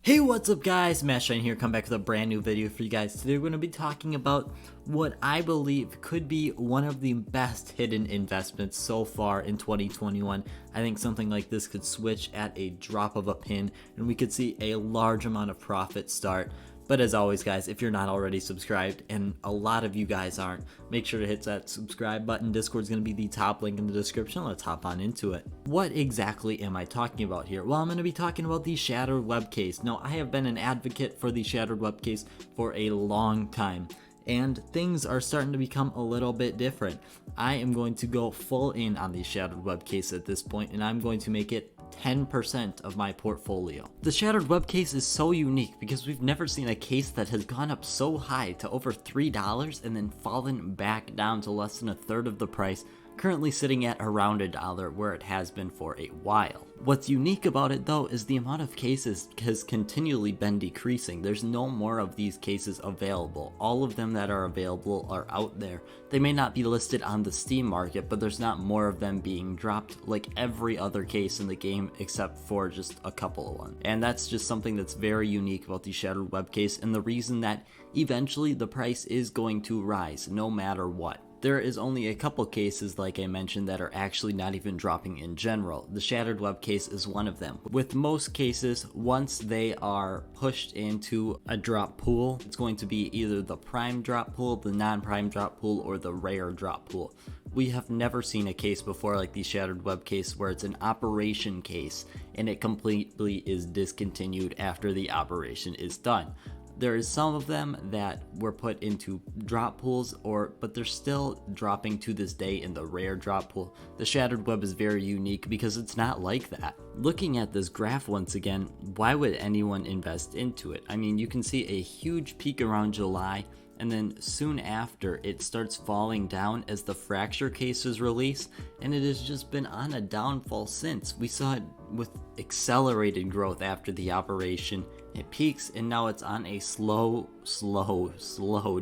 Hey, what's up guys, Mashine here, come back with a brand new video for you guys. Today we're going to be talking about what I believe could be one of the best hidden investments so far in 2021. I think something like this could switch at a drop of a pin and we could see a large amount of profit start. But as always guys, if you're not already subscribed, and a lot of you guys aren't, make sure to hit that subscribe button. Discord's going to be the top link in the description. Let's hop on into it. What exactly am I talking about here? Well, I'm going to be talking about the Shattered Web Case. Now, I have been an advocate for the Shattered Web Case for a long time, and things are starting to become a little bit different. I am going to go full in on the Shattered Web Case at this point, and I'm going to make it 10% of my portfolio. The Shattered Web Case is so unique because we've never seen a case that has gone up so high to over $3 and then fallen back down to less than a third of the price, currently sitting at around $1 where it has been for a while. What's unique about it though is the amount of cases has continually been decreasing. There's no more of these cases available. All of them that are available are out there. They may not be listed on the Steam market, but there's not more of them being dropped like every other case in the game except for just a couple of ones. And that's just something that's very unique about the Shattered Web Case, and the reason that eventually the price is going to rise no matter what. There is only a couple cases, like I mentioned, that are actually not even dropping in general. The Shattered Web Case is one of them. With most cases, once they are pushed into a drop pool, it's going to be either the prime drop pool, the non-prime drop pool, or the rare drop pool. We have never seen a case before like the Shattered Web Case where it's an operation case and it completely is discontinued after the operation is done. There is some of them that were put into drop pools, but they're still dropping to this day in the rare drop pool. The Shattered Web is very unique because it's not like that. Looking at this graph once again, why would anyone invest into it? I mean, you can see a huge peak around July, and then soon after it starts falling down as the fracture case is released, and it has just been on a downfall since. We saw it with accelerated growth after the operation. It peaks and now it's on a slow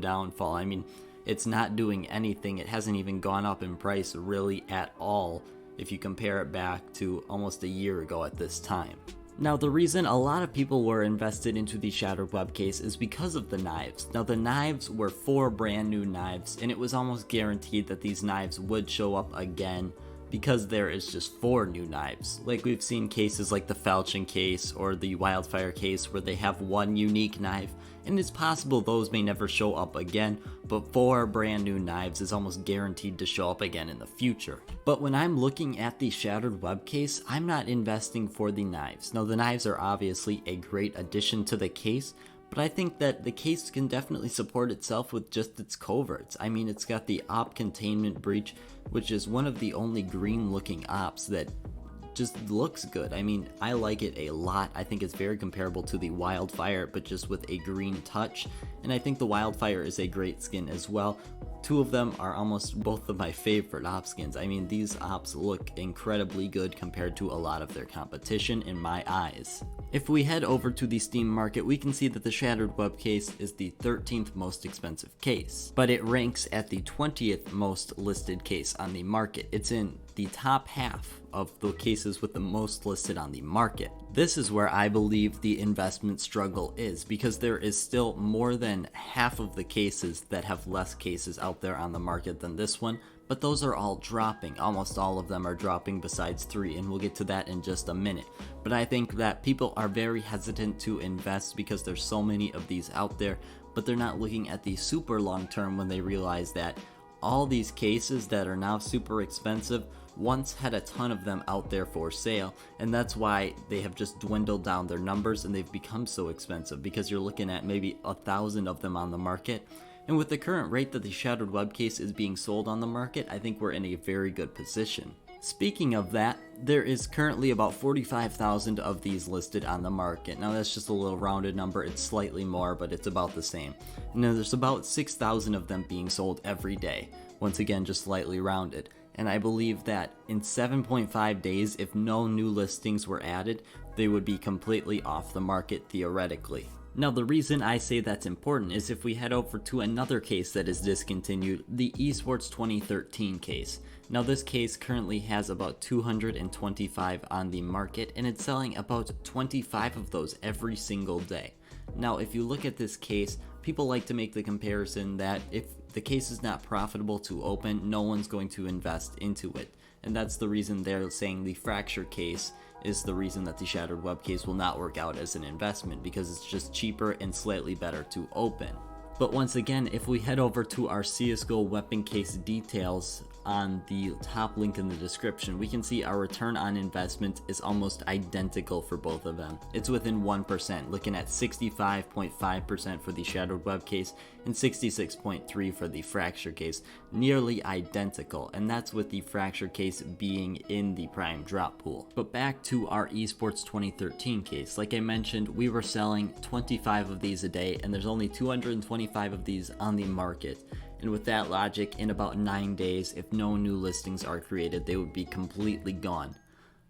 downfall. I mean, it's not doing anything. It hasn't even gone up in price really at all if you compare it back to almost a year ago at this time. Now, the reason a lot of people were invested into the Shattered Web Case is because of the knives. Now, the knives were 4 brand new knives, and it was almost guaranteed that these knives would show up again because there is just 4 new knives. Like we've seen cases like the Falchion case or the Wildfire case where they have 1 unique knife, and it's possible those may never show up again, but 4 brand new knives is almost guaranteed to show up again in the future. But when I'm looking at the Shattered Web Case, I'm not investing for the knives. Now, the knives are obviously a great addition to the case, but I think that the case can definitely support itself with just its coverts. I mean, it's got the op containment breach, which is one of the only green looking ops that just looks good. I mean, I like it a lot. I think it's very comparable to the Wildfire, but just with a green touch. And I think the Wildfire is a great skin as well. 2 of them are almost both of my favorite op skins. I mean, these ops look incredibly good compared to a lot of their competition in my eyes. If we head over to the Steam market, we can see that the Shattered Web Case is the 13th most expensive case, but it ranks at the 20th most listed case on the market. It's in the top half of the cases with the most listed on the market. This is where I believe the investment struggle is, because there is still more than half of the cases that have less cases out there on the market than this one, but those are all dropping. Almost all of them are dropping besides 3, and we'll get to that in just a minute. But I think that people are very hesitant to invest because there's so many of these out there, but they're not looking at the super long term when they realize that all these cases that are now super expensive once had a ton of them out there for sale, and that's why they have just dwindled down their numbers and they've become so expensive, because you're looking at maybe 1,000 of them on the market. And with the current rate that the Shattered Web Case is being sold on the market, I think we're in a very good position. Speaking of that, there is currently about 45,000 of these listed on the market. Now that's just a little rounded number, it's slightly more, but it's about the same. And then there's about 6,000 of them being sold every day. Once again, just slightly rounded. And I believe that in 7.5 days, if no new listings were added, they would be completely off the market theoretically. Now, the reason I say that's important is if we head over to another case that is discontinued, the Esports 2013 case. Now this case currently has about 225 on the market, and it's selling about 25 of those every single day. Now if you look at this case, people like to make the comparison that if the case is not profitable to open, no one's going to invest into it. And that's the reason they're saying the fracture case is the reason that the shattered web case will not work out as an investment, because it's just cheaper and slightly better to open. But once again, if we head over to our CSGO weapon case details on the top link in the description, we can see our return on investment is almost identical for both of them. It's within 1%, looking at 65.5% for the shattered web case and 66.3% for the fracture case, nearly identical, and that's with the fracture case being in the prime drop pool. But back to our esports 2013 case, like I mentioned, we were selling 25 of these a day, and there's only 225 of these on the market. And with that logic, in about 9 days, if no new listings are created, they would be completely gone.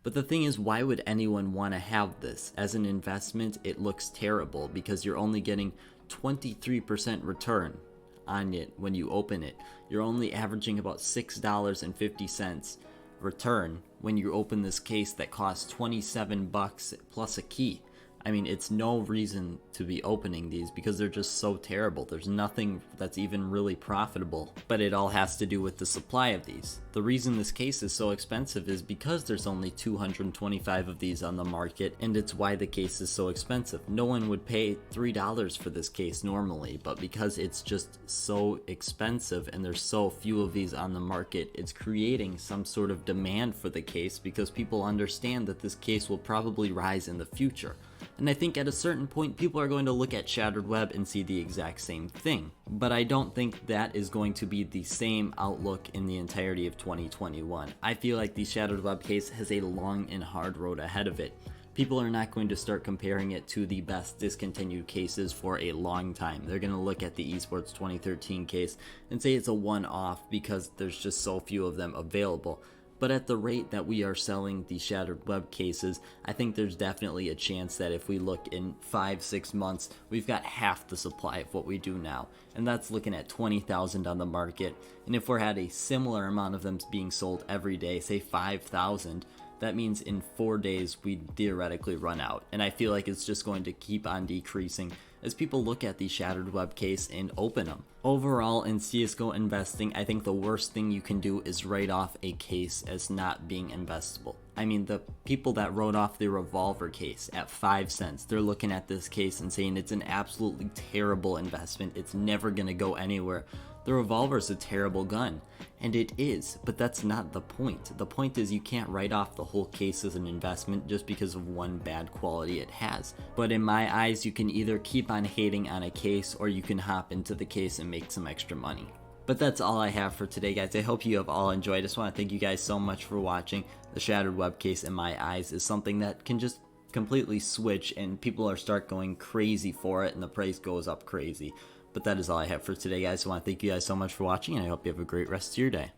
But the thing is, why would anyone want to have this? As an investment, it looks terrible because you're only getting 23% return on it when you open it. You're only averaging about $6.50 return when you open this case that costs 27 bucks plus a key. I mean, it's no reason to be opening these because they're just so terrible. There's nothing that's even really profitable, but it all has to do with the supply of these. The reason this case is so expensive is because there's only 225 of these on the market, and it's why the case is so expensive. No one would pay $3 for this case normally, but because it's just so expensive and there's so few of these on the market, it's creating some sort of demand for the case because people understand that this case will probably rise in the future. And I think at a certain point, people are going to look at Shattered Web and see the exact same thing. But I don't think that is going to be the same outlook in the entirety of 2021. I feel like the Shattered Web case has a long and hard road ahead of it. People are not going to start comparing it to the best discontinued cases for a long time. They're going to look at the esports 2013 case and say it's a one-off because there's just so few of them available. But at the rate that we are selling the shattered web cases, I think there's definitely a chance that if we look in 5-6 months, we've got half the supply of what we do now. And that's looking at 20,000 on the market. And if we're at a similar amount of them being sold every day, say 5,000, that means in 4 days we'd theoretically run out. And I feel like it's just going to keep on decreasing as people look at the shattered web case and open them. Overall, in CSGO investing, I think the worst thing you can do is write off a case as not being investable. I mean, the people that wrote off the revolver case at 5 cents, they're looking at this case and saying it's an absolutely terrible investment. It's never gonna go anywhere. The revolver is a terrible gun, and it is, but that's not the point. The point is you can't write off the whole case as an investment just because of one bad quality it has. But in my eyes, you can either keep on hating on a case or you can hop into the case and make some extra money. But that's all I have for today, guys. I hope you have all enjoyed. I just want to thank you guys so much for watching. The shattered web case, in my eyes, is something that can just completely switch and people are start going crazy for it and the price goes up crazy. But that is all I have for today, guys. So I want to thank you guys so much for watching, and I hope you have a great rest of your day.